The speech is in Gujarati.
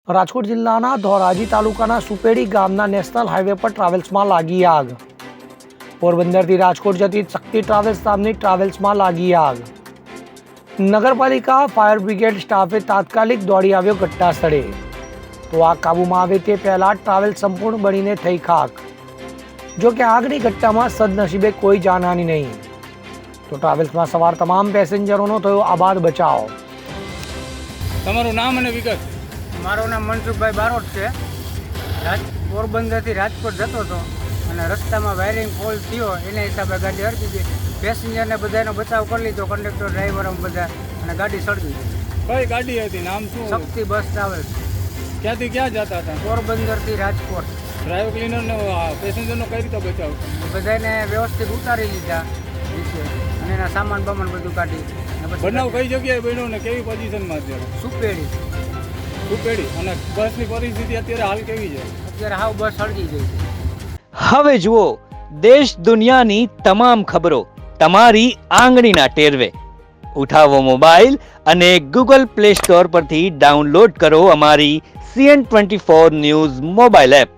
રાજકોટ જિલ્લાના ધોરાજી તાલુકાના સુપેડી ગામના નેશનલ હાઈવે પર ટ્રાવેલ્સમાં લાગી આગ। પોરબંદરથી રાજકોટ જતી શક્તિ ટ્રાવેલ્સ નામની ટ્રાવેલ્સમાં લાગી આગ। નગરપાલિકા ફાયર બ્રિગેડ સ્ટાફે તાત્કાલિક દોડી આવ્યો ઘટના સ્થળે, તો આગ કાબૂમાં આવે તે પહેલા ટ્રાવેલ્સ સંપૂર્ણ બળીને થઈ ખાક। જો કે આગની ઘટનામાં સદનસીબે કોઈ જાનહાનિ નહીં, તો ટ્રાવેલ્સમાં સવાર તમામ પેસેન્જરોનો થયો આબાદ બચાવ। તમારું નામ અને વિગત? મારું નામ મનસુખભાઈ બારોટ છે। પોરબંદરથી રાજકોટ જતો હતો અને રસ્તામાં વાયરિંગ ફોલ્ટ થયો, એને હિસાબે ગાડી અડકી ગઈ। પેસેન્જરને બધાનો બચાવ કરી લીધો, કંડક્ટર ડ્રાઈવર બધા, અને ગાડી સળગી ગઈ। કઈ ગાડી હતી, નામ શું? શક્તિ બસ ટ્રાવેલ્સ। ક્યાંથી ક્યાં જતા હતા? પોરબંદરથી રાજકોટ। ડ્રાઈવર ક્લીનરનો પેસેન્જરનો કઈ રીતે બચાવ? બધાને વ્યવસ્થિત ઉતારી લીધા નીચે, અને એના સામાન બામાન બધું કાઢી। બનાવ કઈ જગ્યાએ બન્યો ને કેવી પોઝિશનમાં અત્યારે? સુપેડી અને બસની પરિસ્થિતિ અત્યારે હાલ કેવી છે? અત્યારે હાવ બસ સળગી ગઈ છે। હવે જુઓ દેશ દુનિયાની તમામ ખબરો તમારી આંગળીના ટેરવે। ઉઠાવો મોબાઈલ અને ગૂગલ પ્લે સ્ટોર પરથી ડાઉનલોડ કરો અમારી CN24 ન્યૂઝ મોબાઈલ એપ।